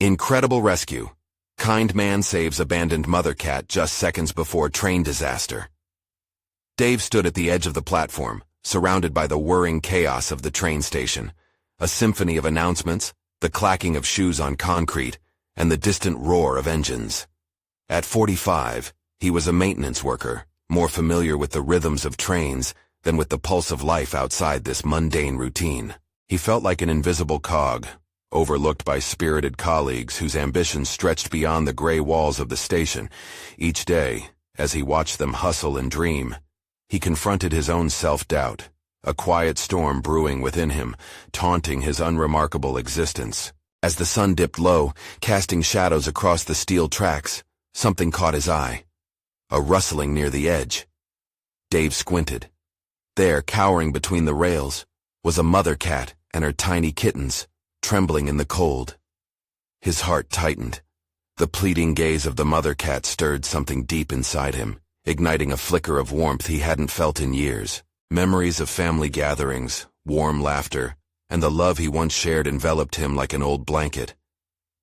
Incredible rescue. Kind man saves abandoned mother cat just seconds before train disaster. Dave stood at the edge of the platform, surrounded by the whirring chaos of the train station. A symphony of announcements, the clacking of shoes on concrete, and the distant roar of engines. At 45, he was a maintenance worker, more familiar with the rhythms of trains than with the pulse of life outside this mundane routine. He felt like an invisible cog, overlooked by spirited colleagues whose ambitions stretched beyond the gray walls of the station. Each day, as he watched them hustle and dream, he confronted his own self-doubt, a quiet storm brewing within him, taunting his unremarkable existence. As the sun dipped low, casting shadows across the steel tracks, something caught his eye. A rustling near the edge. Dave squinted. There, cowering between the rails, was a mother cat and her tiny kittens, trembling in the cold. His heart tightened. The pleading gaze of the mother cat stirred something deep inside him, igniting a flicker of warmth he hadn't felt in years. Memories of family gatherings, warm laughter, and the love he once shared enveloped him like an old blanket.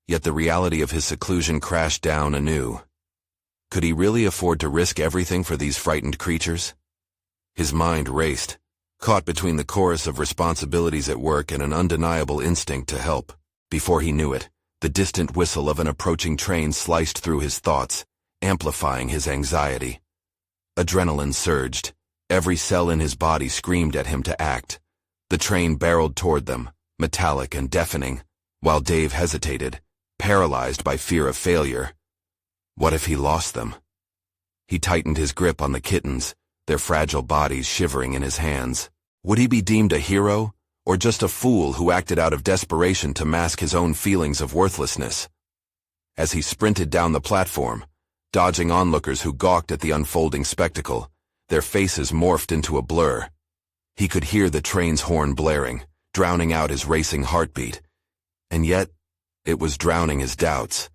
Yet the reality of his seclusion crashed down anew. Could he really afford to risk everything for these frightened creatures? His mind raced, caught between the chorus of responsibilities at work and an undeniable instinct to help. Before he knew it, the distant whistle of an approaching train sliced through his thoughts, amplifying his anxiety. Adrenaline surged. Every cell in his body screamed at him to act. The train barreled toward them, metallic and deafening, while Dave hesitated, paralyzed by fear of failure. What if he lost them? He tightened his grip on the kittens, their fragile bodies shivering in his hands. Would he be deemed a hero, or just a fool who acted out of desperation to mask his own feelings of worthlessness? As he sprinted down the platform, dodging onlookers who gawked at the unfolding spectacle, their faces morphed into a blur. He could hear the train's horn blaring, drowning out his racing heartbeat. And yet, it was drowning his doubts.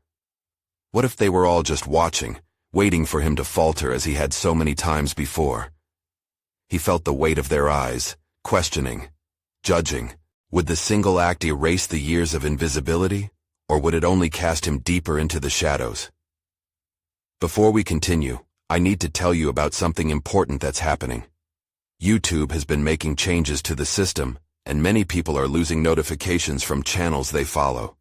What if they were all just watching, waiting for him to falter as he had so many times before? He felt the weight of their eyes, questioning, judging. Would the single act erase the years of invisibility, or would it only cast him deeper into the shadows? Before we continue, I need to tell you about something important that's happening. YouTube has been making changes to the system, and many people are losing notifications from channels they follow.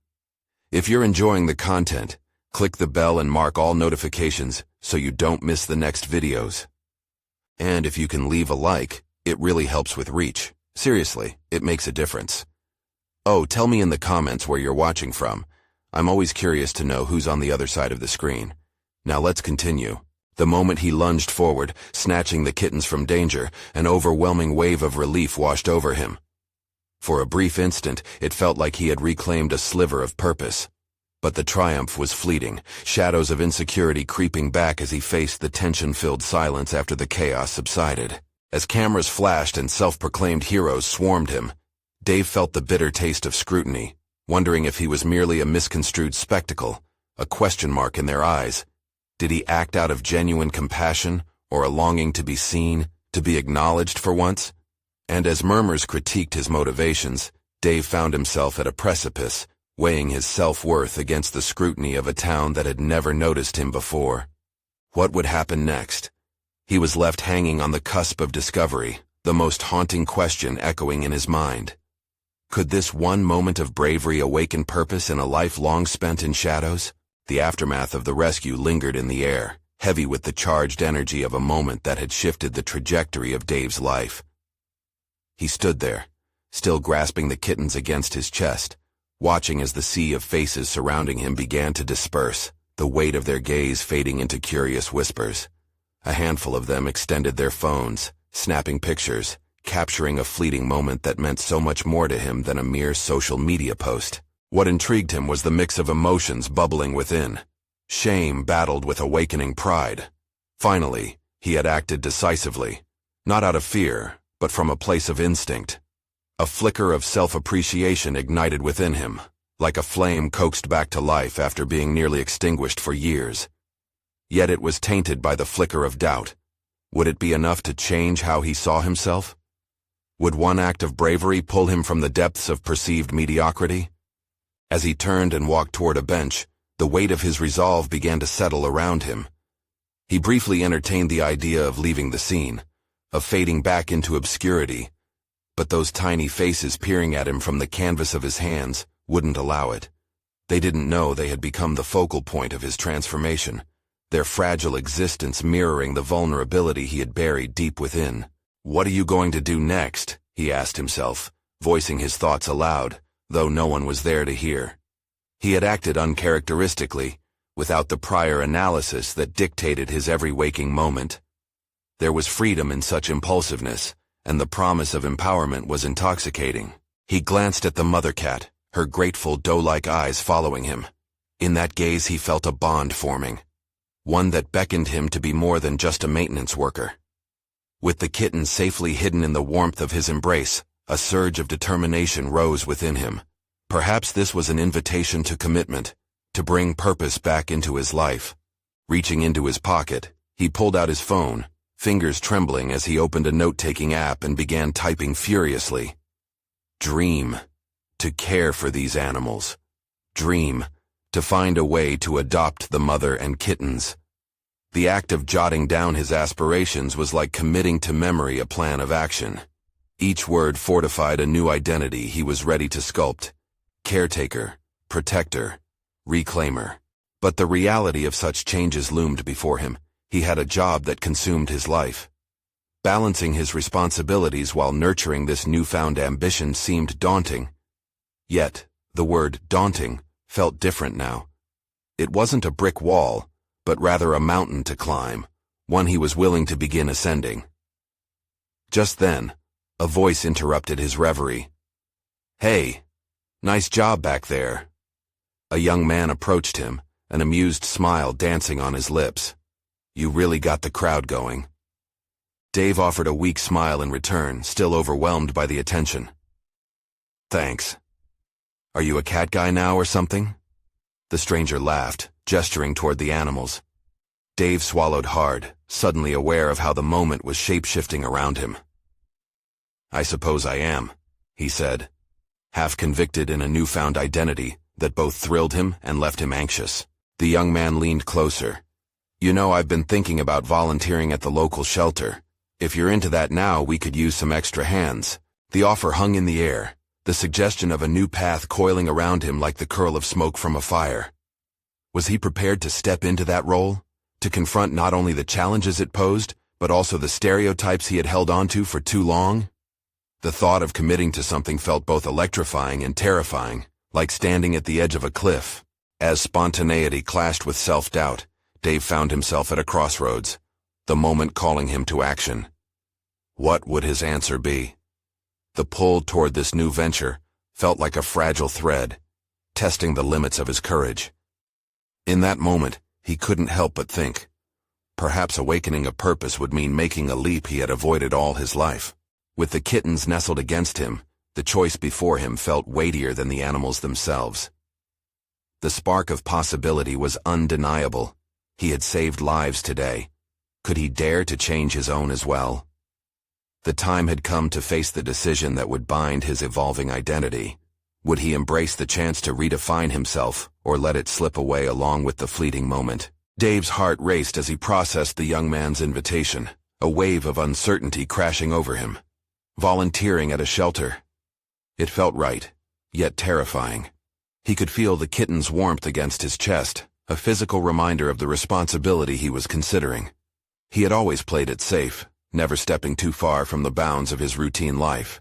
If you're enjoying the content, click the bell and mark all notifications so you don't miss the next videos. And if you can leave a like, it really helps with reach. Seriously, it makes a difference. Oh, tell me in the comments where you're watching from. I'm always curious to know who's on the other side of the screen. Now let's continue. The moment he lunged forward, snatching the kittens from danger, an overwhelming wave of relief washed over him. For a brief instant, it felt like he had reclaimed a sliver of purpose. But the triumph was fleeting, shadows of insecurity creeping back as he faced the tension-filled silence after the chaos subsided. As cameras flashed and self-proclaimed heroes swarmed him, Dave felt the bitter taste of scrutiny, wondering if he was merely a misconstrued spectacle, a question mark in their eyes. Did he act out of genuine compassion, or a longing to be seen, to be acknowledged for once? And as murmurs critiqued his motivations, Dave found himself at a precipice, weighing his self-worth against the scrutiny of a town that had never noticed him before. What would happen next? He was left hanging on the cusp of discovery, the most haunting question echoing in his mind. Could this one moment of bravery awaken purpose in a life long spent in shadows? The aftermath of the rescue lingered in the air, heavy with the charged energy of a moment that had shifted the trajectory of Dave's life. He stood there, still grasping the kittens against his chest, watching as the sea of faces surrounding him began to disperse, the weight of their gaze fading into curious whispers. A handful of them extended their phones, snapping pictures, capturing a fleeting moment that meant so much more to him than a mere social media post. What intrigued him was the mix of emotions bubbling within. Shame battled with awakening pride. Finally, he had acted decisively, not out of fear, but from a place of instinct. A flicker of self-appreciation ignited within him, like a flame coaxed back to life after being nearly extinguished for years. Yet it was tainted by the flicker of doubt. Would it be enough to change how he saw himself? Would one act of bravery pull him from the depths of perceived mediocrity? As he turned and walked toward a bench, the weight of his resolve began to settle around him. He briefly entertained the idea of leaving the scene, of fading back into obscurity, but those tiny faces peering at him from the canvas of his hands wouldn't allow it. They didn't know they had become the focal point of his transformation, their fragile existence mirroring the vulnerability he had buried deep within. "What are you going to do next?" he asked himself, voicing his thoughts aloud, though no one was there to hear. He had acted uncharacteristically, without the prior analysis that dictated his every waking moment. There was freedom in such impulsiveness, and the promise of empowerment was intoxicating. He glanced at the mother cat, her grateful doe-like eyes following him. In that gaze he felt a bond forming, one that beckoned him to be more than just a maintenance worker. With the kitten safely hidden in the warmth of his embrace, a surge of determination rose within him. Perhaps this was an invitation to commitment, to bring purpose back into his life. Reaching into his pocket, he pulled out his phone, fingers trembling as he opened a note-taking app and began typing furiously. Dream. To care for these animals. Dream. To find a way to adopt the mother and kittens. The act of jotting down his aspirations was like committing to memory a plan of action. Each word fortified a new identity he was ready to sculpt. Caretaker, protector, reclaimer. But the reality of such changes loomed before him. He had a job that consumed his life. Balancing his responsibilities while nurturing this newfound ambition seemed daunting. Yet, the word daunting felt different now. It wasn't a brick wall, but rather a mountain to climb, one he was willing to begin ascending. Just then, a voice interrupted his reverie. "Hey, nice job back there." A young man approached him, an amused smile dancing on his lips. "You really got the crowd going." Dave offered a weak smile in return, still overwhelmed by the attention. "Thanks. Are you a cat guy now or something?" The stranger laughed, gesturing toward the animals. Dave swallowed hard, suddenly aware of how the moment was shape-shifting around him. "I suppose I am," he said, half convicted in a newfound identity that both thrilled him and left him anxious. The young man leaned closer. "You know, I've been thinking about volunteering at the local shelter. If you're into that now, we could use some extra hands." The offer hung in the air, the suggestion of a new path coiling around him like the curl of smoke from a fire. Was he prepared to step into that role? To confront not only the challenges it posed, but also the stereotypes he had held onto for too long? The thought of committing to something felt both electrifying and terrifying, like standing at the edge of a cliff. As spontaneity clashed with self-doubt, Dave found himself at a crossroads, the moment calling him to action. What would his answer be? The pull toward this new venture felt like a fragile thread, testing the limits of his courage. In that moment, he couldn't help but think. Perhaps awakening a purpose would mean making a leap he had avoided all his life. With the kittens nestled against him, the choice before him felt weightier than the animals themselves. The spark of possibility was undeniable. He had saved lives today. Could he dare to change his own as well? The time had come to face the decision that would bind his evolving identity. Would he embrace the chance to redefine himself, or let it slip away along with the fleeting moment? Dave's heart raced as he processed the young man's invitation, a wave of uncertainty crashing over him. Volunteering at a shelter. It felt right, yet terrifying. He could feel the kitten's warmth against his chest, a physical reminder of the responsibility he was considering. He had always played it safe, never stepping too far from the bounds of his routine life.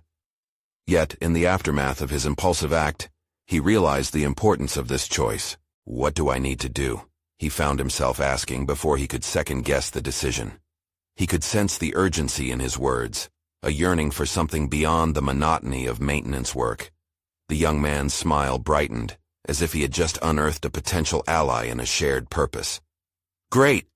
Yet, in the aftermath of his impulsive act, he realized the importance of this choice. "What do I need to do?" he found himself asking before he could second-guess the decision. He could sense the urgency in his words, a yearning for something beyond the monotony of maintenance work. The young man's smile brightened, as if he had just unearthed a potential ally in a shared purpose. "Great!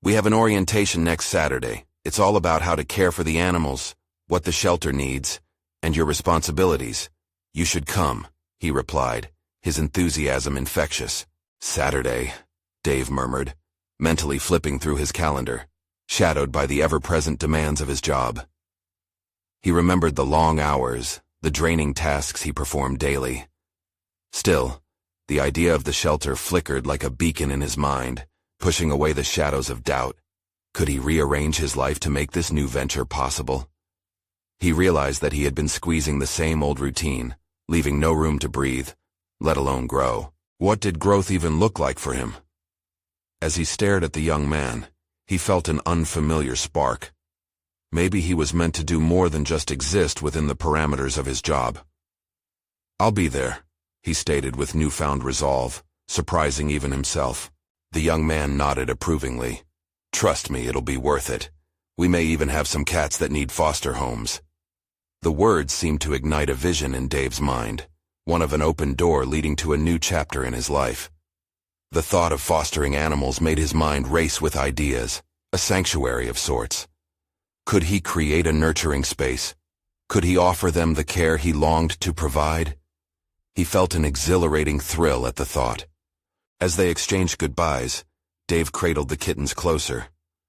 We have an orientation next Saturday. It's all about how to care for the animals, what the shelter needs, and your responsibilities. You should come," he replied, his enthusiasm infectious. "Saturday," Dave murmured, mentally flipping through his calendar, shadowed by the ever-present demands of his job. He remembered the long hours, the draining tasks he performed daily. Still, The idea of the shelter flickered like a beacon in his mind, pushing away the shadows of doubt. Could he rearrange his life to make this new venture possible? He realized that he had been squeezing the same old routine, leaving no room to breathe, let alone grow. What did growth even look like for him? As he stared at the young man, he felt an unfamiliar spark. Maybe he was meant to do more than just exist within the parameters of his job. "I'll be there," he stated with newfound resolve, surprising even himself. The young man nodded approvingly. "Trust me, it'll be worth it. We may even have some cats that need foster homes." The words seemed to ignite a vision in Dave's mind, one of an open door leading to a new chapter in his life. The thought of fostering animals made his mind race with ideas, a sanctuary of sorts. Could he create a nurturing space? Could he offer them the care he longed to provide? He felt an exhilarating thrill at the thought. As they exchanged goodbyes, Dave cradled the kittens closer,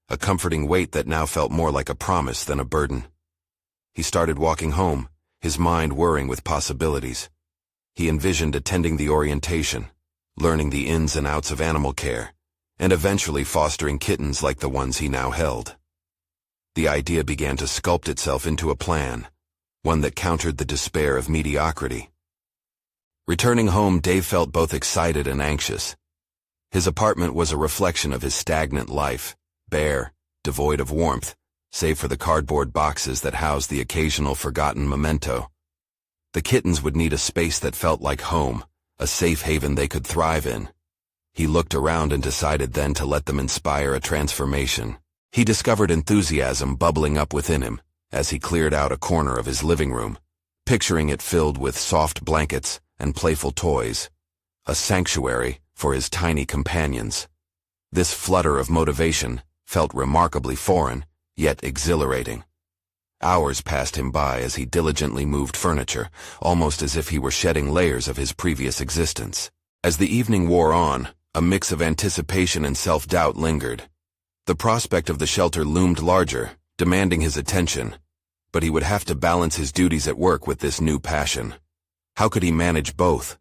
a comforting weight that now felt more like a promise than a burden. He started walking home, his mind whirring with possibilities. He envisioned attending the orientation, learning the ins and outs of animal care, and eventually fostering kittens like the ones he now held. The idea began to sculpt itself into a plan, one that countered the despair of mediocrity. Returning home, Dave felt both excited and anxious. His apartment was a reflection of his stagnant life, bare, devoid of warmth, save for the cardboard boxes that housed the occasional forgotten memento. The kittens would need a space that felt like home, a safe haven they could thrive in. He looked around and decided then to let them inspire a transformation. He discovered enthusiasm bubbling up within him as he cleared out a corner of his living room, picturing it filled with soft blankets and playful toys, a sanctuary for his tiny companions. This flutter of motivation felt remarkably foreign, yet exhilarating. Hours passed him by as he diligently moved furniture, almost as if he were shedding layers of his previous existence. As the evening wore on, a mix of anticipation and self-doubt lingered. The prospect of the shelter loomed larger, demanding his attention, but he would have to balance his duties at work with this new passion. How could he manage both?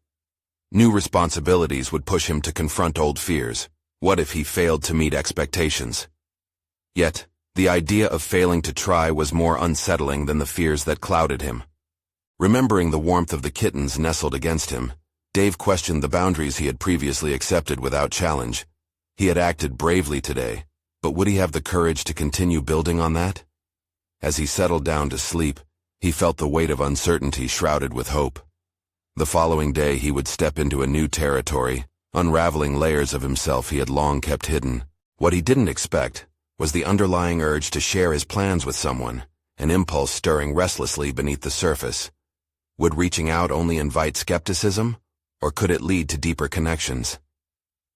New responsibilities would push him to confront old fears. What if he failed to meet expectations? Yet, the idea of failing to try was more unsettling than the fears that clouded him. Remembering the warmth of the kittens nestled against him, Dave questioned the boundaries he had previously accepted without challenge. He had acted bravely today, but would he have the courage to continue building on that? As he settled down to sleep, he felt the weight of uncertainty shrouded with hope. The following day he would step into a new territory, unraveling layers of himself he had long kept hidden. What he didn't expect was the underlying urge to share his plans with someone, an impulse stirring restlessly beneath the surface. Would reaching out only invite skepticism, or could it lead to deeper connections?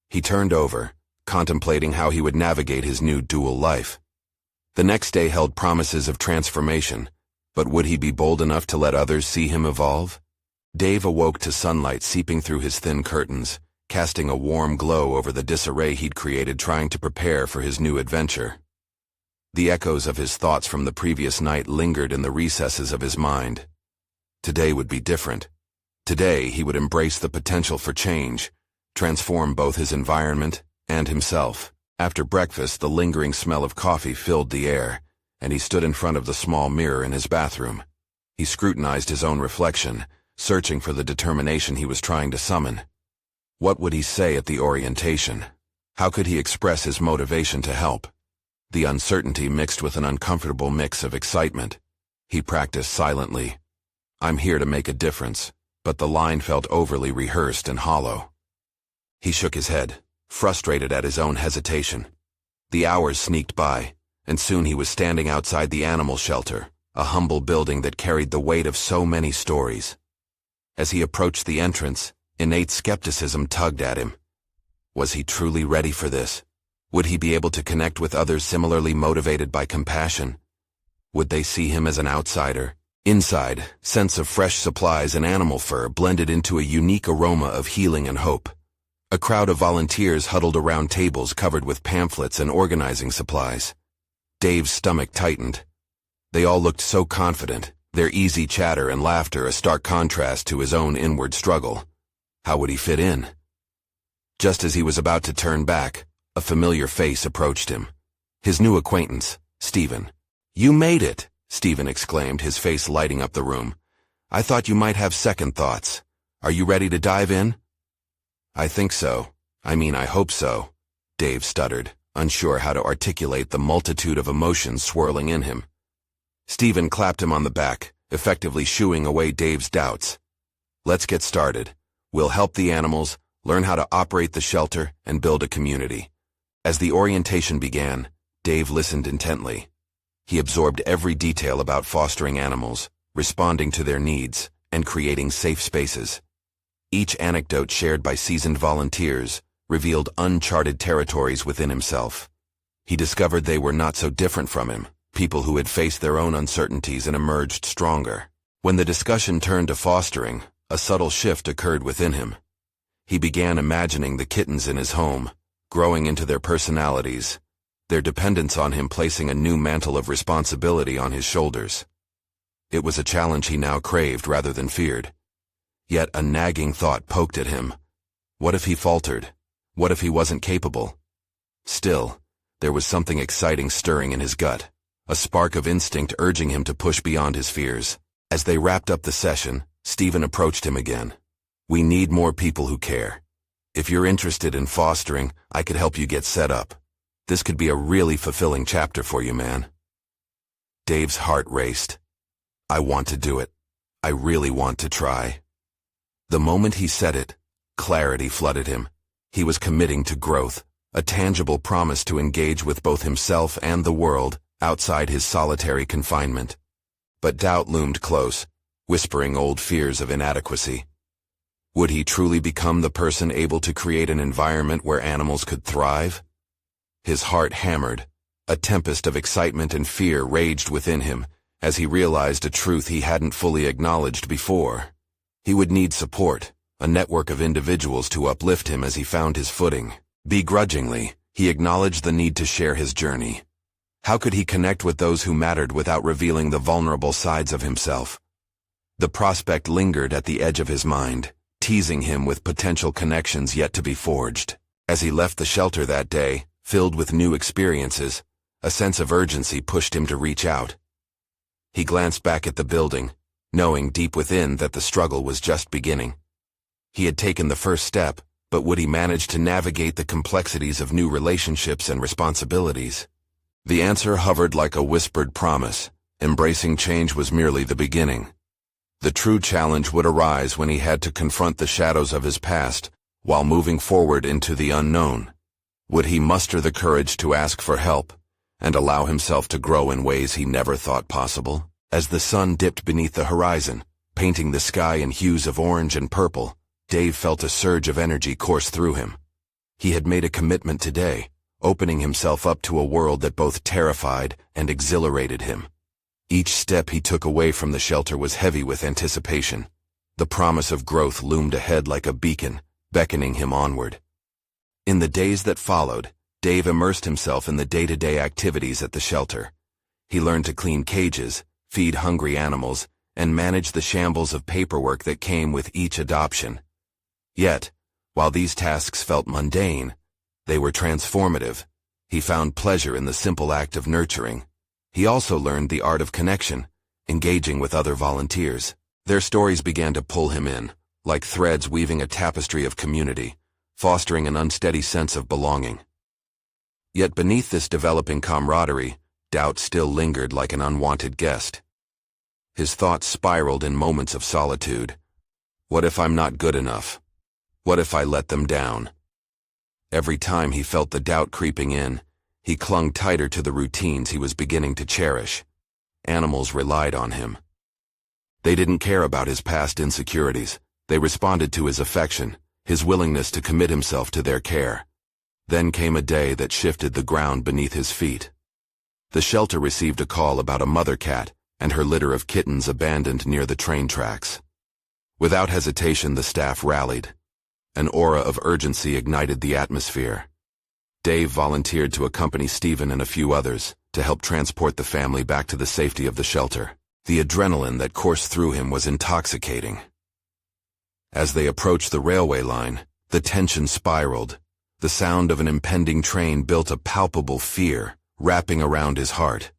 He turned over, contemplating how he would navigate his new dual life. The next day held promises of transformation, but would he be bold enough to let others see him evolve? Dave awoke to sunlight seeping through his thin curtains, casting a warm glow over the disarray he'd created trying to prepare for his new adventure. The echoes of his thoughts from the previous night lingered in the recesses of his mind. Today would be different. Today he would embrace the potential for change, transform both his environment and himself. After breakfast, the lingering smell of coffee filled the air, and he stood in front of the small mirror in his bathroom. He scrutinized his own reflection, searching for the determination he was trying to summon. What would he say at the orientation? How could he express his motivation to help? The uncertainty mixed with an uncomfortable mix of excitement. He practiced silently. "I'm here to make a difference," but the line felt overly rehearsed and hollow. He shook his head, frustrated at his own hesitation. The hours sneaked by, and soon he was standing outside the animal shelter, a humble building that carried the weight of so many stories. As he approached the entrance, innate skepticism tugged at him. Was he truly ready for this? Would he be able to connect with others similarly motivated by compassion? Would they see him as an outsider? Inside, scents of fresh supplies and animal fur blended into a unique aroma of healing and hope. A crowd of volunteers huddled around tables covered with pamphlets and organizing supplies. Dave's stomach tightened. They all looked so confident, their easy chatter and laughter a stark contrast to his own inward struggle. How would he fit in? Just as he was about to turn back, a familiar face approached him. His new acquaintance, Stephen. "You made it!" Stephen exclaimed, his face lighting up the room. "I thought you might have second thoughts. Are you ready to dive in?" "I think so. I hope so," Dave stuttered, unsure how to articulate the multitude of emotions swirling in him. Stephen clapped him on the back, effectively shooing away Dave's doubts. "Let's get started. We'll help the animals, learn how to operate the shelter, and build a community." As the orientation began, Dave listened intently. He absorbed every detail about fostering animals, responding to their needs, and creating safe spaces. Each anecdote shared by seasoned volunteers revealed uncharted territories within himself. He discovered they were not so different from him, people who had faced their own uncertainties and emerged stronger. When the discussion turned to fostering, a subtle shift occurred within him. He began imagining the kittens in his home, growing into their personalities, their dependence on him placing a new mantle of responsibility on his shoulders. It was a challenge he now craved rather than feared. Yet a nagging thought poked at him. What if he faltered? What if he wasn't capable? Still, there was something exciting stirring in his gut, a spark of instinct urging him to push beyond his fears. As they wrapped up the session, Stephen approached him again. "We need more people who care. If you're interested in fostering, I could help you get set up. This could be a really fulfilling chapter for you, man." Dave's heart raced. "I want to do it. I really want to try." The moment he said it, clarity flooded him. He was committing to growth, a tangible promise to engage with both himself and the world outside his solitary confinement. But doubt loomed close, whispering old fears of inadequacy. Would he truly become the person able to create an environment where animals could thrive? His heart hammered. A tempest of excitement and fear raged within him as he realized a truth he hadn't fully acknowledged before. He would need support, a network of individuals to uplift him as he found his footing. Begrudgingly, he acknowledged the need to share his journey. How could he connect with those who mattered without revealing the vulnerable sides of himself? The prospect lingered at the edge of his mind, teasing him with potential connections yet to be forged. As he left the shelter that day, filled with new experiences, a sense of urgency pushed him to reach out. He glanced back at the building, knowing deep within that the struggle was just beginning. He had taken the first step, but would he manage to navigate the complexities of new relationships and responsibilities? The answer hovered like a whispered promise. Embracing change was merely the beginning. The true challenge would arise when he had to confront the shadows of his past while moving forward into the unknown. Would he muster the courage to ask for help and allow himself to grow in ways he never thought possible? As the sun dipped beneath the horizon, painting the sky in hues of orange and purple, Dave felt a surge of energy course through him. He had made a commitment today, opening himself up to a world that both terrified and exhilarated him. Each step he took away from the shelter was heavy with anticipation. The promise of growth loomed ahead like a beacon, beckoning him onward. In the days that followed, Dave immersed himself in the day-to-day activities at the shelter. He learned to clean cages, feed hungry animals, and manage the shambles of paperwork that came with each adoption. Yet, while these tasks felt mundane, they were transformative. He found pleasure in the simple act of nurturing. He also learned the art of connection, engaging with other volunteers. Their stories began to pull him in, like threads weaving a tapestry of community, fostering an unsteady sense of belonging. Yet beneath this developing camaraderie, doubt still lingered like an unwanted guest. His thoughts spiraled in moments of solitude. What if I'm not good enough? What if I let them down? Every time he felt the doubt creeping in, he clung tighter to the routines he was beginning to cherish. Animals relied on him. They didn't care about his past insecurities. They responded to his affection, his willingness to commit himself to their care. Then came a day that shifted the ground beneath his feet. The shelter received a call about a mother cat and her litter of kittens abandoned near the train tracks. Without hesitation, the staff rallied. An aura of urgency ignited the atmosphere. Dave volunteered to accompany Stephen and a few others to help transport the family back to the safety of the shelter. The adrenaline that coursed through him was intoxicating. As they approached the railway line, the tension spiraled. The sound of an impending train built a palpable fear, wrapping around his heart.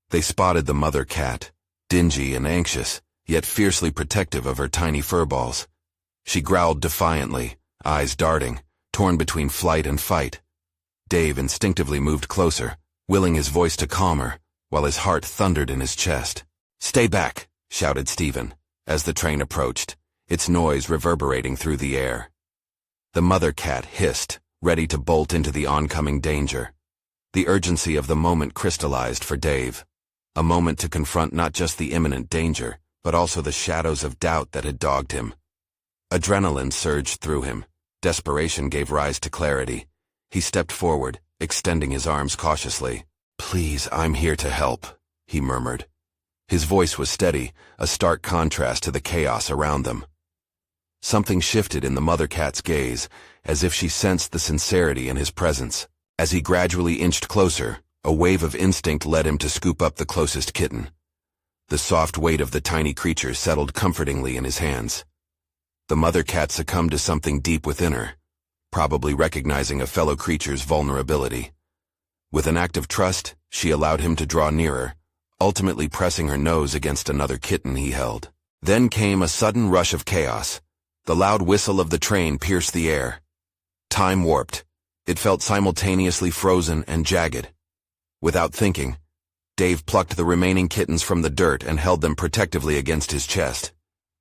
They spotted the mother cat, dingy and anxious, yet fiercely protective of her tiny furballs. She growled defiantly, eyes darting, torn between flight and fight. Dave instinctively moved closer, willing his voice to calm her, while his heart thundered in his chest. "Stay back," shouted Stephen, as the train approached, its noise reverberating through the air. The mother cat hissed, ready to bolt into the oncoming danger. The urgency of the moment crystallized for Dave, a moment to confront not just the imminent danger, but also the shadows of doubt that had dogged him. Adrenaline surged through him. Desperation gave rise to clarity. He stepped forward, extending his arms cautiously. "Please, I'm here to help," he murmured. His voice was steady, a stark contrast to the chaos around them. Something shifted in the mother cat's gaze, as if she sensed the sincerity in his presence. As he gradually inched closer, a wave of instinct led him to scoop up the closest kitten. The soft weight of the tiny creature settled comfortingly in his hands. The mother cat succumbed to something deep within her, probably recognizing a fellow creature's vulnerability. With an act of trust, she allowed him to draw nearer, ultimately pressing her nose against another kitten he held. Then came a sudden rush of chaos. The loud whistle of the train pierced the air. Time warped. It felt simultaneously frozen and jagged. Without thinking, Dave plucked the remaining kittens from the dirt and held them protectively against his chest.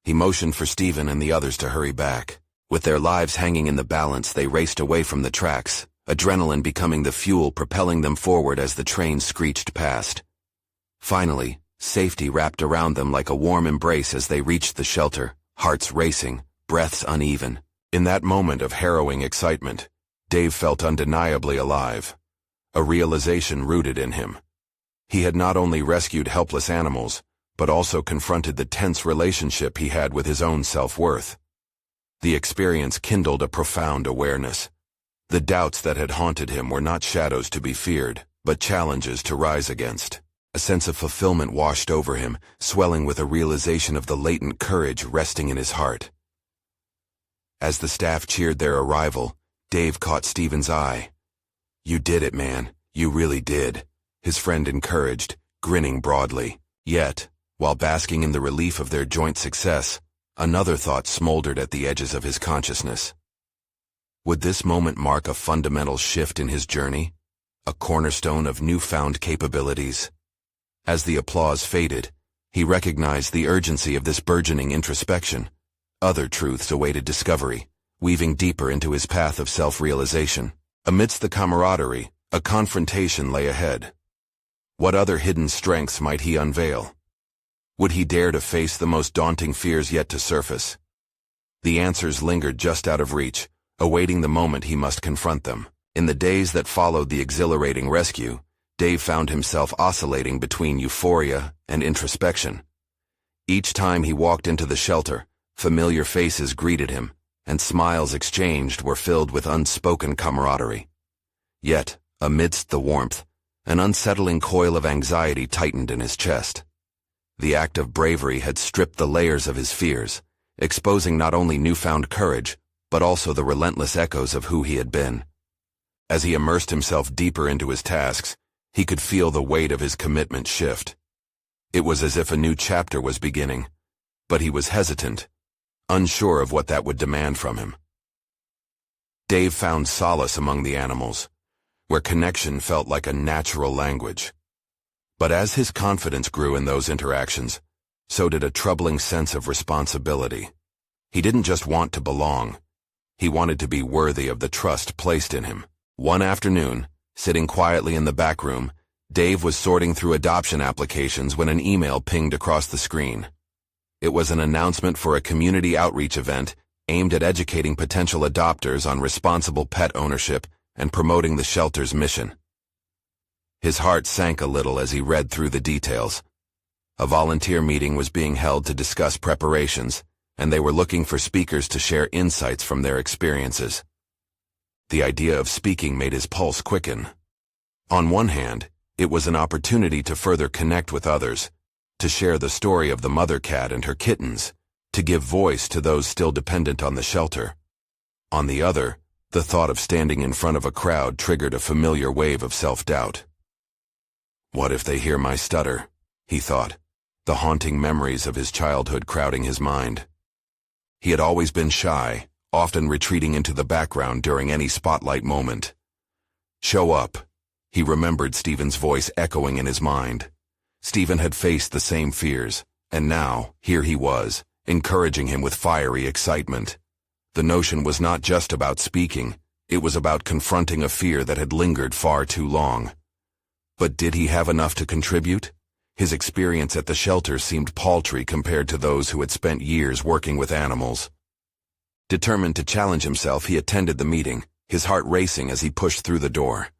He motioned for Stephen and the others to hurry back. With their lives hanging in the balance, they raced away from the tracks, adrenaline becoming the fuel propelling them forward as the train screeched past. Finally, safety wrapped around them like a warm embrace as they reached the shelter, hearts racing, breaths uneven. In that moment of harrowing excitement, Dave felt undeniably alive. A realization rooted in him. He had not only rescued helpless animals, but also confronted the tense relationship he had with his own self-worth. The experience kindled a profound awareness. The doubts that had haunted him were not shadows to be feared, but challenges to rise against. A sense of fulfillment washed over him, swelling with a realization of the latent courage resting in his heart. As the staff cheered their arrival, Dave caught Stephen's eye. "You did it, man. You really did," his friend encouraged, grinning broadly. Yet, while basking in the relief of their joint success, another thought smoldered at the edges of his consciousness. Would this moment mark a fundamental shift in his journey? A cornerstone of newfound capabilities? As the applause faded, he recognized the urgency of this burgeoning introspection. Other truths awaited discovery, weaving deeper into his path of self-realization. Amidst the camaraderie, a confrontation lay ahead. What other hidden strengths might he unveil? Would he dare to face the most daunting fears yet to surface? The answers lingered just out of reach, awaiting the moment he must confront them. In the days that followed the exhilarating rescue, Dave found himself oscillating between euphoria and introspection. Each time he walked into the shelter, familiar faces greeted him, and smiles exchanged were filled with unspoken camaraderie. Yet, amidst the warmth, an unsettling coil of anxiety tightened in his chest. The act of bravery had stripped the layers of his fears, exposing not only newfound courage, but also the relentless echoes of who he had been. As he immersed himself deeper into his tasks, he could feel the weight of his commitment shift. It was as if a new chapter was beginning, but he was hesitant, unsure of what that would demand from him. Dave found solace among the animals, where connection felt like a natural language. But as his confidence grew in those interactions, so did a troubling sense of responsibility. He didn't just want to belong. He wanted to be worthy of the trust placed in him. One afternoon, sitting quietly in the back room, Dave was sorting through adoption applications when an email pinged across the screen. It was an announcement for a community outreach event aimed at educating potential adopters on responsible pet ownership and promoting the shelter's mission. His heart sank a little as he read through the details. A volunteer meeting was being held to discuss preparations, and they were looking for speakers to share insights from their experiences. The idea of speaking made his pulse quicken. On one hand, it was an opportunity to further connect with others, to share the story of the mother cat and her kittens, to give voice to those still dependent on the shelter. On the other, the thought of standing in front of a crowd triggered a familiar wave of self-doubt. What if they hear my stutter? He thought, the haunting memories of his childhood crowding his mind. He had always been shy, often retreating into the background during any spotlight moment. Show up. He remembered Stephen's voice echoing in his mind. Stephen had faced the same fears, and now, here he was, encouraging him with fiery excitement. The notion was not just about speaking, it was about confronting a fear that had lingered far too long. But did he have enough to contribute? His experience at the shelter seemed paltry compared to those who had spent years working with animals. Determined to challenge himself, he attended the meeting, his heart racing as he pushed through the door.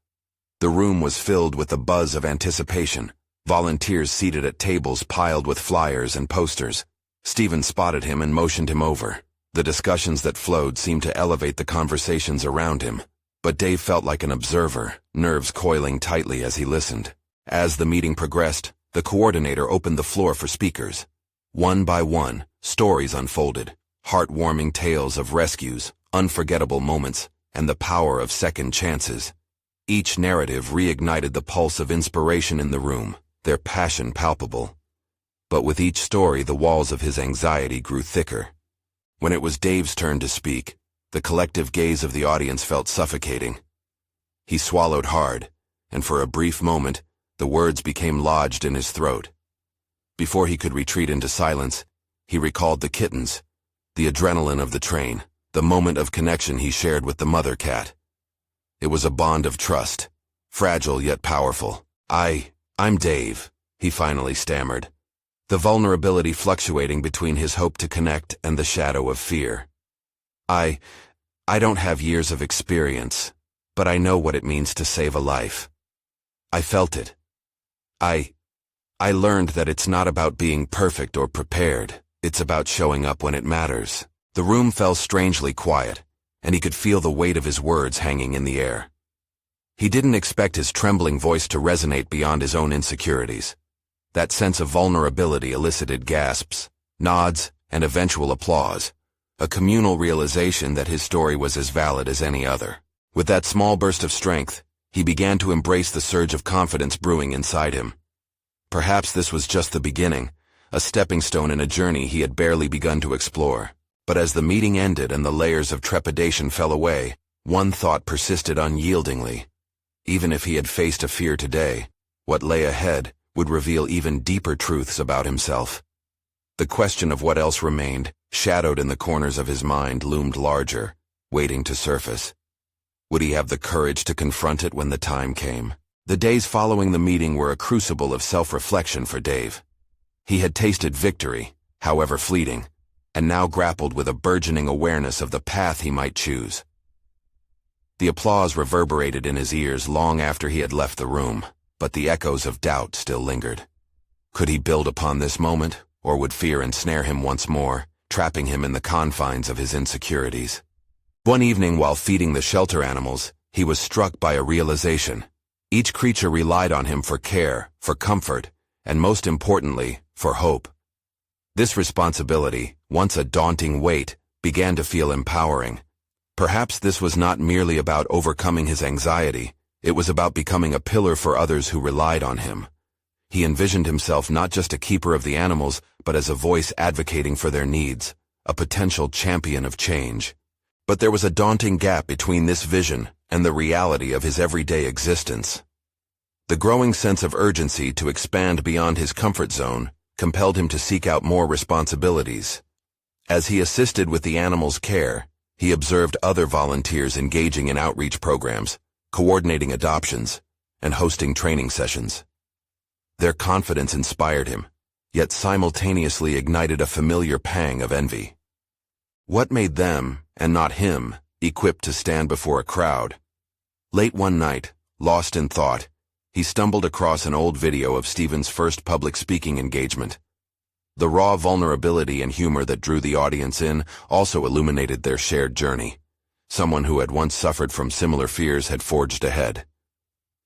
The room was filled with the buzz of anticipation, volunteers seated at tables piled with flyers and posters. Stephen spotted him and motioned him over. The discussions that flowed seemed to elevate the conversations around him, but Dave felt like an observer, nerves coiling tightly as he listened. As the meeting progressed, the coordinator opened the floor for speakers. One by one, stories unfolded, heartwarming tales of rescues, unforgettable moments, and the power of second chances. Each narrative reignited the pulse of inspiration in the room, their passion palpable. But with each story, the walls of his anxiety grew thicker. When it was Dave's turn to speak, the collective gaze of the audience felt suffocating. He swallowed hard, and for a brief moment, the words became lodged in his throat. Before he could retreat into silence, he recalled the kittens, the adrenaline of the train, the moment of connection he shared with the mother cat. It was a bond of trust, fragile yet powerful. I'm Dave, he finally stammered, the vulnerability fluctuating between his hope to connect and the shadow of fear. I don't have years of experience, but I know what it means to save a life. I felt it. I learned that it's not about being perfect or prepared, it's about showing up when it matters. The room fell strangely quiet, and he could feel the weight of his words hanging in the air. He didn't expect his trembling voice to resonate beyond his own insecurities. That sense of vulnerability elicited gasps, nods, and eventual applause, a communal realization that his story was as valid as any other. With that small burst of strength, he began to embrace the surge of confidence brewing inside him. Perhaps this was just the beginning, a stepping stone in a journey he had barely begun to explore. But as the meeting ended and the layers of trepidation fell away, one thought persisted unyieldingly. Even if he had faced a fear today, what lay ahead would reveal even deeper truths about himself. The question of what else remained, shadowed in the corners of his mind, loomed larger, waiting to surface. Would he have the courage to confront it when the time came? The days following the meeting were a crucible of self-reflection for Dave. He had tasted victory, however fleeting, and now grappled with a burgeoning awareness of the path he might choose. The applause reverberated in his ears long after he had left the room, but the echoes of doubt still lingered. Could he build upon this moment, or would fear ensnare him once more, trapping him in the confines of his insecurities? One evening while feeding the shelter animals, he was struck by a realization. Each creature relied on him for care, for comfort, and most importantly, for hope. This responsibility, once a daunting weight, began to feel empowering. Perhaps this was not merely about overcoming his anxiety, it was about becoming a pillar for others who relied on him. He envisioned himself not just a keeper of the animals, but as a voice advocating for their needs, a potential champion of change. But there was a daunting gap between this vision and the reality of his everyday existence. The growing sense of urgency to expand beyond his comfort zone compelled him to seek out more responsibilities. As he assisted with the animals' care, he observed other volunteers engaging in outreach programs, coordinating adoptions, and hosting training sessions. Their confidence inspired him, yet simultaneously ignited a familiar pang of envy. What made them, and not him, equipped to stand before a crowd? Late one night, lost in thought, he stumbled across an old video of Stephen's first public speaking engagement. The raw vulnerability and humor that drew the audience in also illuminated their shared journey. Someone who had once suffered from similar fears had forged ahead.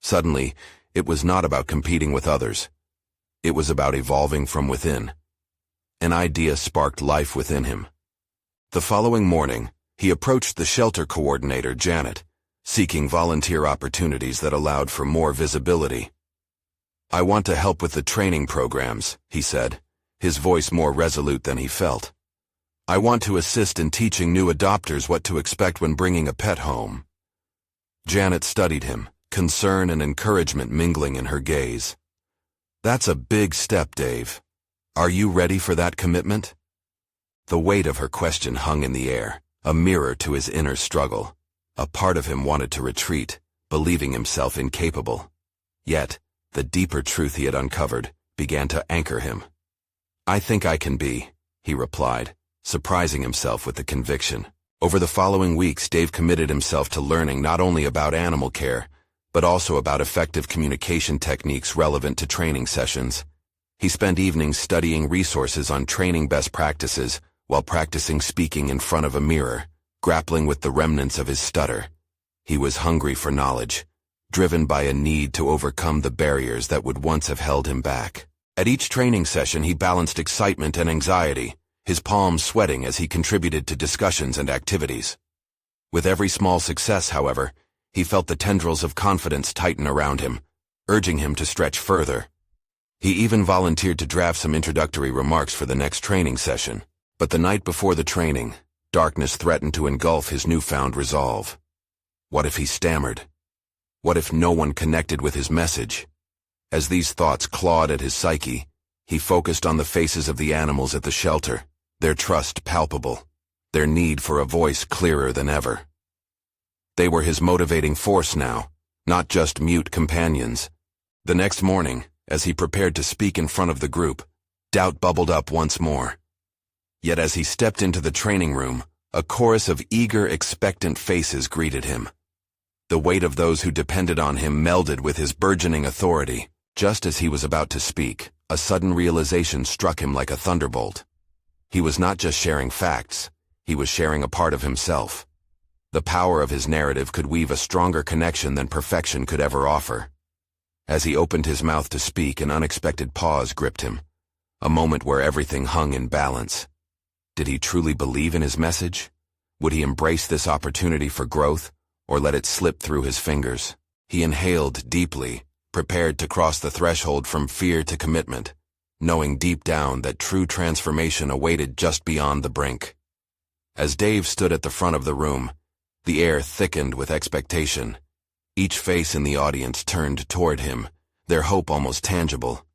Suddenly, it was not about competing with others. It was about evolving from within. An idea sparked life within him. The following morning, he approached the shelter coordinator, Janet, seeking volunteer opportunities that allowed for more visibility. "I want to help with the training programs," he said, his voice more resolute than he felt. "I want to assist in teaching new adopters what to expect when bringing a pet home." Janet studied him, concern and encouragement mingling in her gaze. "That's a big step, Dave. Are you ready for that commitment?" The weight of her question hung in the air, a mirror to his inner struggle. A part of him wanted to retreat, believing himself incapable. Yet, the deeper truth he had uncovered began to anchor him. "I think I can be," he replied, surprising himself with the conviction. Over the following weeks, Dave committed himself to learning not only about animal care, but also about effective communication techniques relevant to training sessions. He spent evenings studying resources on training best practices while practicing speaking in front of a mirror, grappling with the remnants of his stutter. He was hungry for knowledge, driven by a need to overcome the barriers that would once have held him back. At each training session, he balanced excitement and anxiety, his palms sweating as he contributed to discussions and activities. With every small success, however, he felt the tendrils of confidence tighten around him, urging him to stretch further. He even volunteered to draft some introductory remarks for the next training session. But the night before the training, darkness threatened to engulf his newfound resolve. What if he stammered? What if no one connected with his message? As these thoughts clawed at his psyche, he focused on the faces of the animals at the shelter, their trust palpable, their need for a voice clearer than ever. They were his motivating force now, not just mute companions. The next morning, as he prepared to speak in front of the group, doubt bubbled up once more. Yet as he stepped into the training room, a chorus of eager, expectant faces greeted him. The weight of those who depended on him melded with his burgeoning authority. Just as he was about to speak, a sudden realization struck him like a thunderbolt. He was not just sharing facts, he was sharing a part of himself. The power of his narrative could weave a stronger connection than perfection could ever offer. As he opened his mouth to speak, an unexpected pause gripped him, a moment where everything hung in balance. Did he truly believe in his message? Would he embrace this opportunity for growth, or let it slip through his fingers? He inhaled deeply, prepared to cross the threshold from fear to commitment, knowing deep down that true transformation awaited just beyond the brink. As Dave stood at the front of the room, the air thickened with expectation. Each face in the audience turned toward him, their hope almost tangible.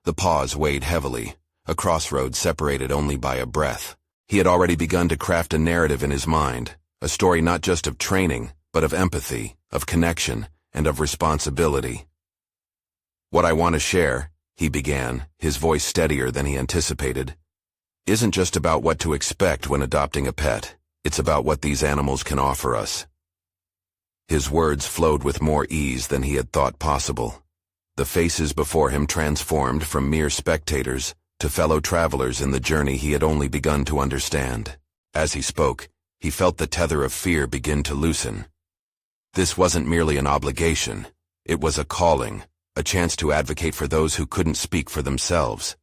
The pause weighed heavily, a crossroads separated only by a breath. He had already begun to craft a narrative in his mind, a story not just of training, but of empathy, of connection, and of responsibility. "What I want to share," he began, his voice steadier than he anticipated, "isn't just about what to expect when adopting a pet. It's about what these animals can offer us." His words flowed with more ease than he had thought possible. The faces before him transformed from mere spectators to fellow travelers in the journey he had only begun to understand. As he spoke, he felt the tether of fear begin to loosen. This wasn't merely an obligation, it was a calling, a chance to advocate for those who couldn't speak for themselves.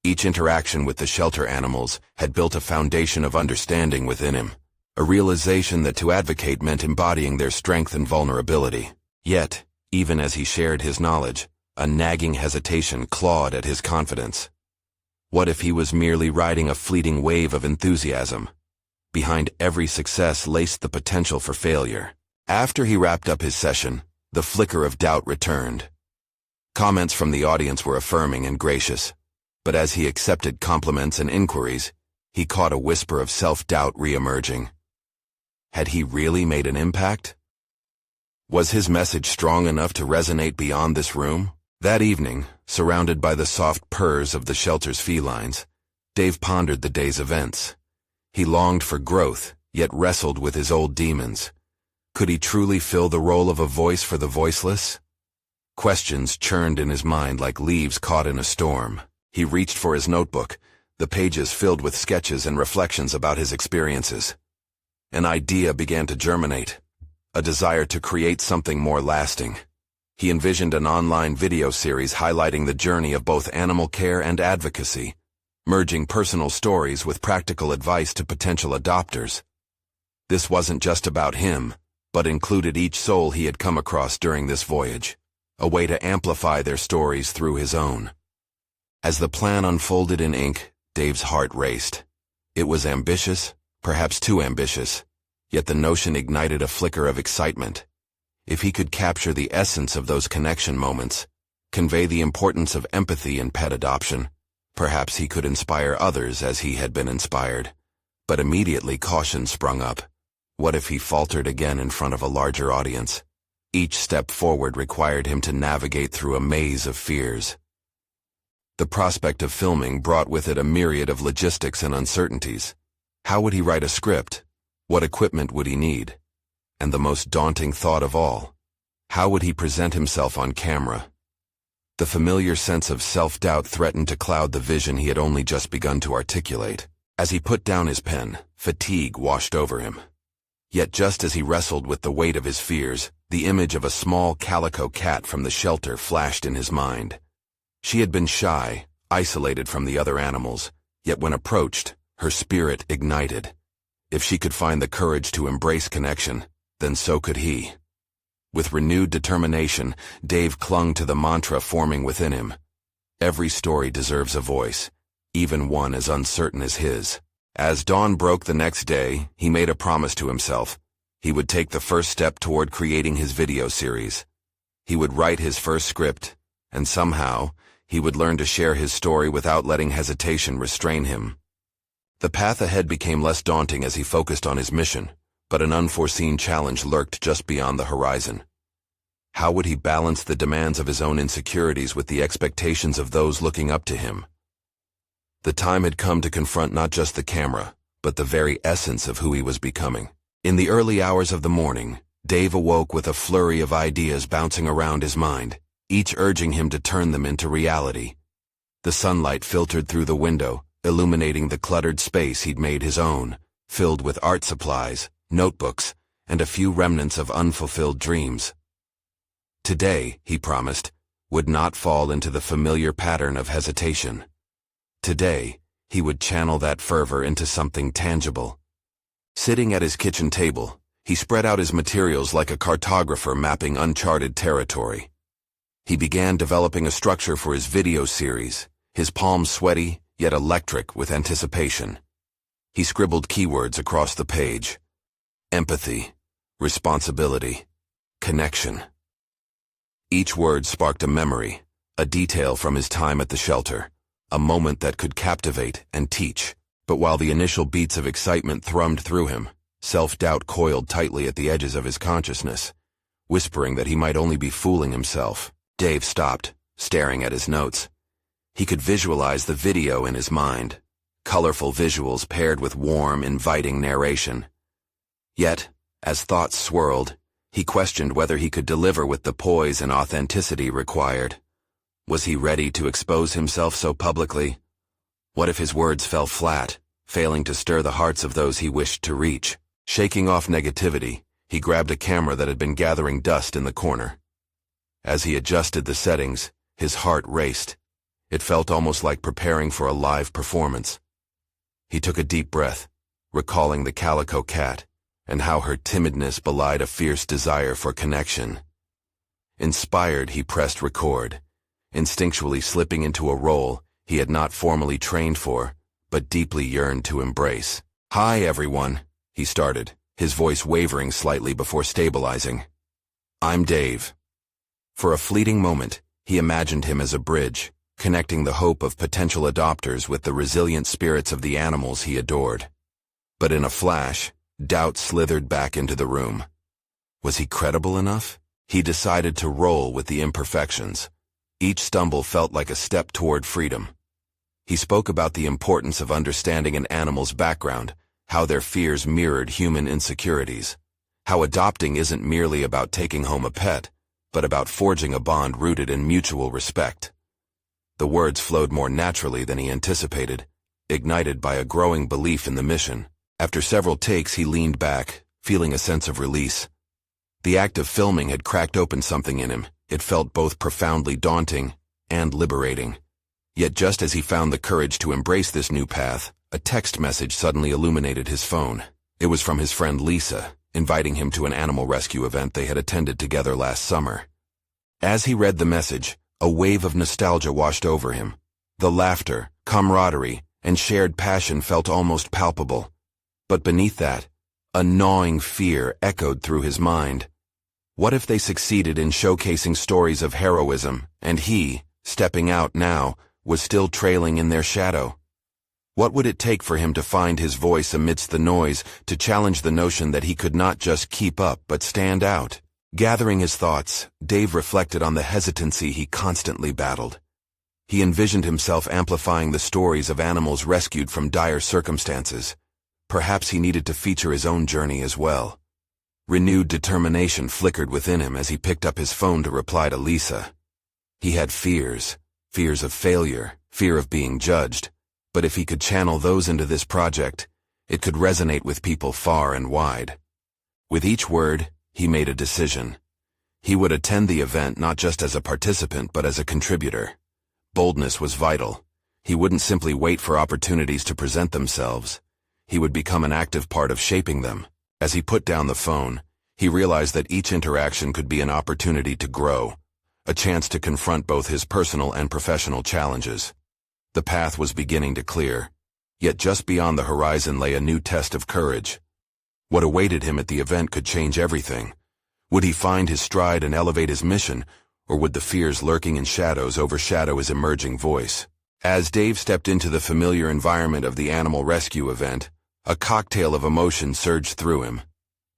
Each interaction with the shelter animals had built a foundation of understanding within him, a realization that to advocate meant embodying their strength and vulnerability. Yet, even as he shared his knowledge, a nagging hesitation clawed at his confidence. What if he was merely riding a fleeting wave of enthusiasm? Behind every success laced the potential for failure. After he wrapped up his session, the flicker of doubt returned. Comments from the audience were affirming and gracious, but as he accepted compliments and inquiries, he caught a whisper of self-doubt re-emerging. Had he really made an impact? Was his message strong enough to resonate beyond this room? That evening, surrounded by the soft purrs of the shelter's felines, Dave pondered the day's events. He longed for growth, yet wrestled with his old demons. Could he truly fill the role of a voice for the voiceless? Questions churned in his mind like leaves caught in a storm. He reached for his notebook, the pages filled with sketches and reflections about his experiences. An idea began to germinate, a desire to create something more lasting. He envisioned an online video series highlighting the journey of both animal care and advocacy, merging personal stories with practical advice to potential adopters. This wasn't just about him, but included each soul he had come across during this voyage, a way to amplify their stories through his own. As the plan unfolded in ink, Dave's heart raced. It was ambitious, perhaps too ambitious, yet the notion ignited a flicker of excitement. If he could capture the essence of those connection moments, convey the importance of empathy in pet adoption, perhaps he could inspire others as he had been inspired. But immediately caution sprung up. What if he faltered again in front of a larger audience? Each step forward required him to navigate through a maze of fears. The prospect of filming brought with it a myriad of logistics and uncertainties. How would he write a script? What equipment would he need? And the most daunting thought of all, how would he present himself on camera? The familiar sense of self-doubt threatened to cloud the vision he had only just begun to articulate. As he put down his pen, fatigue washed over him. Yet just as he wrestled with the weight of his fears, the image of a small calico cat from the shelter flashed in his mind. She had been shy, isolated from the other animals, yet when approached, her spirit ignited. If she could find the courage to embrace connection, then so could he. With renewed determination, Dave clung to the mantra forming within him. Every story deserves a voice, even one as uncertain as his. As dawn broke the next day, he made a promise to himself. He would take the first step toward creating his video series. He would write his first script, and somehow, he would learn to share his story without letting hesitation restrain him. The path ahead became less daunting as he focused on his mission, but an unforeseen challenge lurked just beyond the horizon. How would he balance the demands of his own insecurities with the expectations of those looking up to him? The time had come to confront not just the camera, but the very essence of who he was becoming. In the early hours of the morning, Dave awoke with a flurry of ideas bouncing around his mind, each urging him to turn them into reality. The sunlight filtered through the window, illuminating the cluttered space he'd made his own, filled with art supplies, notebooks, and a few remnants of unfulfilled dreams. Today, he promised, would not fall into the familiar pattern of hesitation. Today, he would channel that fervor into something tangible. Sitting at his kitchen table, he spread out his materials like a cartographer mapping uncharted territory. He began developing a structure for his video series, his palms sweaty, yet electric with anticipation. He scribbled keywords across the page. Empathy, responsibility, connection. Each word sparked a memory, a detail from his time at the shelter, a moment that could captivate and teach. But while the initial beats of excitement thrummed through him, self-doubt coiled tightly at the edges of his consciousness, whispering that he might only be fooling himself. Dave stopped, staring at his notes. He could visualize the video in his mind, colorful visuals paired with warm, inviting narration. Yet, as thoughts swirled, he questioned whether he could deliver with the poise and authenticity required. Was he ready to expose himself so publicly? What if his words fell flat, failing to stir the hearts of those he wished to reach? Shaking off negativity, he grabbed a camera that had been gathering dust in the corner. As he adjusted the settings, his heart raced. It felt almost like preparing for a live performance. He took a deep breath, recalling the calico cat, and how her timidness belied a fierce desire for connection. Inspired, he pressed record, instinctually slipping into a role he had not formally trained for, but deeply yearned to embrace. "Hi, everyone," he started, his voice wavering slightly before stabilizing. "I'm Dave." For a fleeting moment, he imagined him as a bridge, connecting the hope of potential adopters with the resilient spirits of the animals he adored. But in a flash, doubt slithered back into the room. Was he credible enough? He decided to roll with the imperfections. Each stumble felt like a step toward freedom. He spoke about the importance of understanding an animal's background, how their fears mirrored human insecurities, how adopting isn't merely about taking home a pet, but about forging a bond rooted in mutual respect. The words flowed more naturally than he anticipated, ignited by a growing belief in the mission. After several takes, he leaned back, feeling a sense of release. The act of filming had cracked open something in him. It felt both profoundly daunting and liberating. Yet just as he found the courage to embrace this new path, a text message suddenly illuminated his phone. It was from his friend Lisa, inviting him to an animal rescue event they had attended together last summer. As he read the message, a wave of nostalgia washed over him. The laughter, camaraderie, and shared passion felt almost palpable. But beneath that, a gnawing fear echoed through his mind. What if they succeeded in showcasing stories of heroism, and he, stepping out now, was still trailing in their shadow? What would it take for him to find his voice amidst the noise, to challenge the notion that he could not just keep up but stand out? Gathering his thoughts, Dave reflected on the hesitancy he constantly battled. He envisioned himself amplifying the stories of animals rescued from dire circumstances. Perhaps he needed to feature his own journey as well. Renewed determination flickered within him as he picked up his phone to reply to Lisa. He had fears of failure, fear of being judged. But if he could channel those into this project, it could resonate with people far and wide. With each word, he made a decision. He would attend the event not just as a participant but as a contributor. Boldness was vital. He wouldn't simply wait for opportunities to present themselves. He would become an active part of shaping them. As he put down the phone, he realized that each interaction could be an opportunity to grow, a chance to confront both his personal and professional challenges. The path was beginning to clear, yet just beyond the horizon lay a new test of courage. What awaited him at the event could change everything. Would he find his stride and elevate his mission, or would the fears lurking in shadows overshadow his emerging voice? As Dave stepped into the familiar environment of the animal rescue event, a cocktail of emotion surged through him.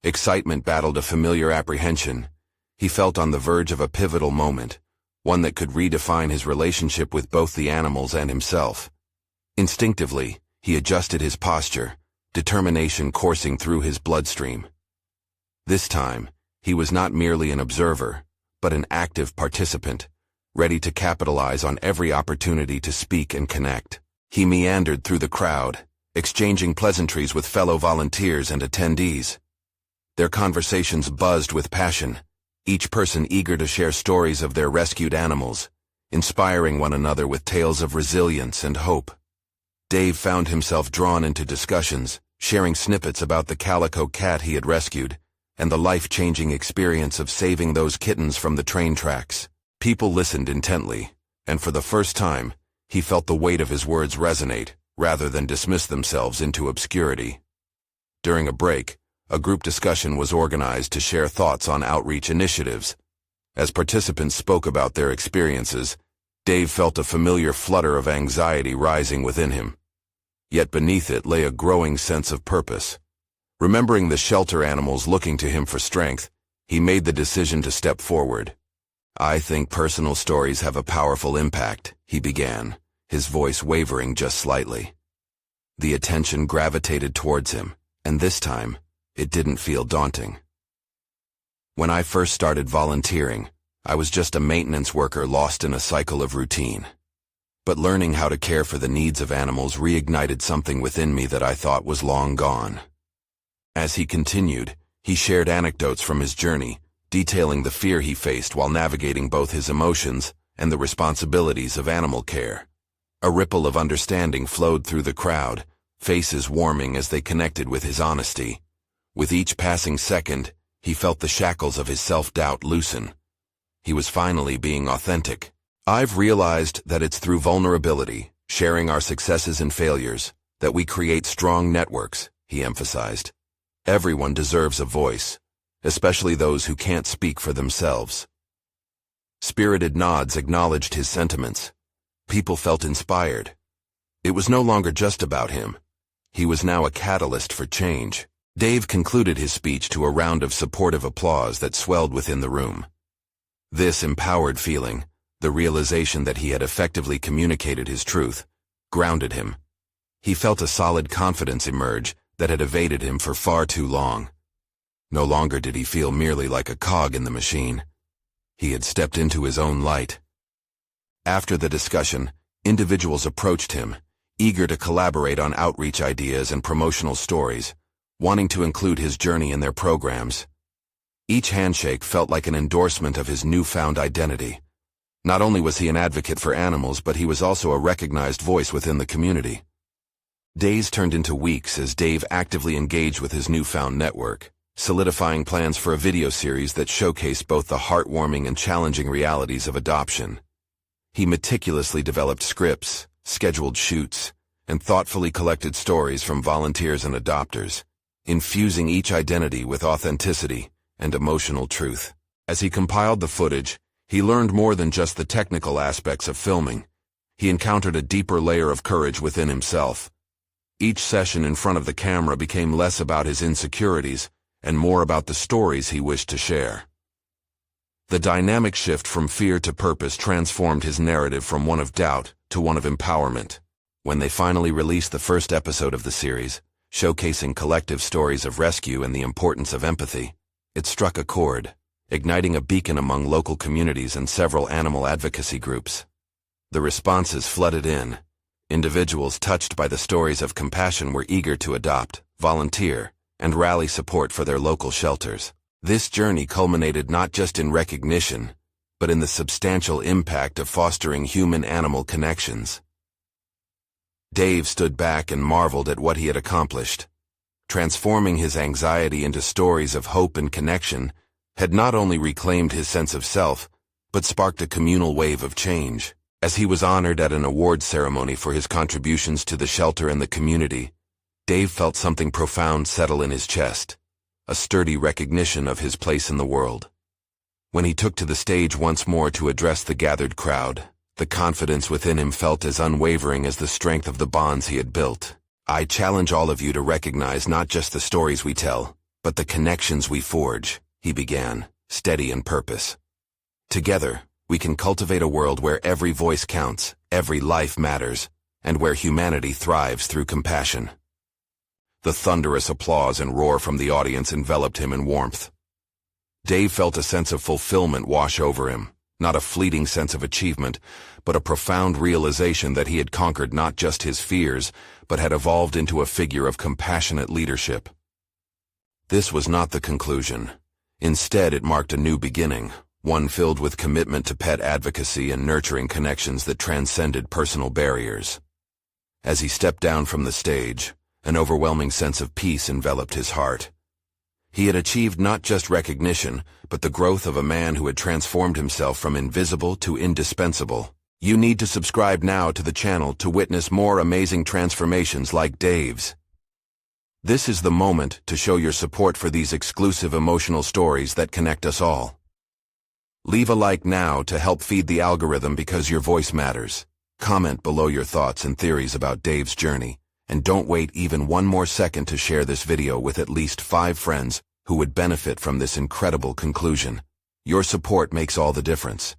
Excitement battled a familiar apprehension. He felt on the verge of a pivotal moment, one that could redefine his relationship with both the animals and himself. Instinctively, he adjusted his posture, determination coursing through his bloodstream. This time, he was not merely an observer, but an active participant, ready to capitalize on every opportunity to speak and connect. He meandered through the crowd, exchanging pleasantries with fellow volunteers and attendees. Their conversations buzzed with passion, each person eager to share stories of their rescued animals, inspiring one another with tales of resilience and hope. Dave found himself drawn into discussions, sharing snippets about the calico cat he had rescued, and the life-changing experience of saving those kittens from the train tracks. People listened intently, and for the first time, he felt the weight of his words resonate, rather than dismiss themselves into obscurity. During a break, a group discussion was organized to share thoughts on outreach initiatives. As participants spoke about their experiences, Dave felt a familiar flutter of anxiety rising within him. Yet beneath it lay a growing sense of purpose. Remembering the shelter animals looking to him for strength, he made the decision to step forward. "I think personal stories have a powerful impact," he began, his voice wavering just slightly. The attention gravitated towards him, and this time, it didn't feel daunting. "When I first started volunteering, I was just a maintenance worker lost in a cycle of routine. But learning how to care for the needs of animals reignited something within me that I thought was long gone." As he continued, he shared anecdotes from his journey, detailing the fear he faced while navigating both his emotions and the responsibilities of animal care. A ripple of understanding flowed through the crowd, faces warming as they connected with his honesty. With each passing second, he felt the shackles of his self-doubt loosen. He was finally being authentic. "I've realized that it's through vulnerability, sharing our successes and failures, that we create strong networks," he emphasized. "Everyone deserves a voice, especially those who can't speak for themselves." Spirited nods acknowledged his sentiments. People felt inspired. It was no longer just about him. He was now a catalyst for change. Dave concluded his speech to a round of supportive applause that swelled within the room. This empowered feeling, the realization that he had effectively communicated his truth, grounded him. He felt a solid confidence emerge that had evaded him for far too long. No longer did he feel merely like a cog in the machine. He had stepped into his own light. After the discussion, individuals approached him, eager to collaborate on outreach ideas and promotional stories, wanting to include his journey in their programs. Each handshake felt like an endorsement of his newfound identity. Not only was he an advocate for animals, but he was also a recognized voice within the community. Days turned into weeks as Dave actively engaged with his newfound network, solidifying plans for a video series that showcased both the heartwarming and challenging realities of adoption. He meticulously developed scripts, scheduled shoots, and thoughtfully collected stories from volunteers and adopters, infusing each identity with authenticity and emotional truth. As he compiled the footage, he learned more than just the technical aspects of filming. He encountered a deeper layer of courage within himself. Each session in front of the camera became less about his insecurities and more about the stories he wished to share. The dynamic shift from fear to purpose transformed his narrative from one of doubt to one of empowerment. When they finally released the first episode of the series, showcasing collective stories of rescue and the importance of empathy, it struck a chord, igniting a beacon among local communities and several animal advocacy groups. The responses flooded in. Individuals touched by the stories of compassion were eager to adopt, volunteer, and rally support for their local shelters. This journey culminated not just in recognition, but in the substantial impact of fostering human-animal connections. Dave stood back and marveled at what he had accomplished. Transforming his anxiety into stories of hope and connection had not only reclaimed his sense of self, but sparked a communal wave of change. As he was honored at an awards ceremony for his contributions to the shelter and the community, Dave felt something profound settle in his chest, a sturdy recognition of his place in the world. When he took to the stage once more to address the gathered crowd, the confidence within him felt as unwavering as the strength of the bonds he had built. "I challenge all of you to recognize not just the stories we tell, but the connections we forge," he began, steady in purpose. "Together, we can cultivate a world where every voice counts, every life matters, and where humanity thrives through compassion." The thunderous applause and roar from the audience enveloped him in warmth. Dave felt a sense of fulfillment wash over him, not a fleeting sense of achievement, but a profound realization that he had conquered not just his fears, but had evolved into a figure of compassionate leadership. This was not the conclusion. Instead, it marked a new beginning, one filled with commitment to pet advocacy and nurturing connections that transcended personal barriers. As he stepped down from the stage, an overwhelming sense of peace enveloped his heart. He had achieved not just recognition, but the growth of a man who had transformed himself from invisible to indispensable. You need to subscribe now to the channel to witness more amazing transformations like Dave's. This is the moment to show your support for these exclusive emotional stories that connect us all. Leave a like now to help feed the algorithm because your voice matters. Comment below your thoughts and theories about Dave's journey, and don't wait even one more second to share this video with at least 5 friends who would benefit from this incredible conclusion. Your support makes all the difference.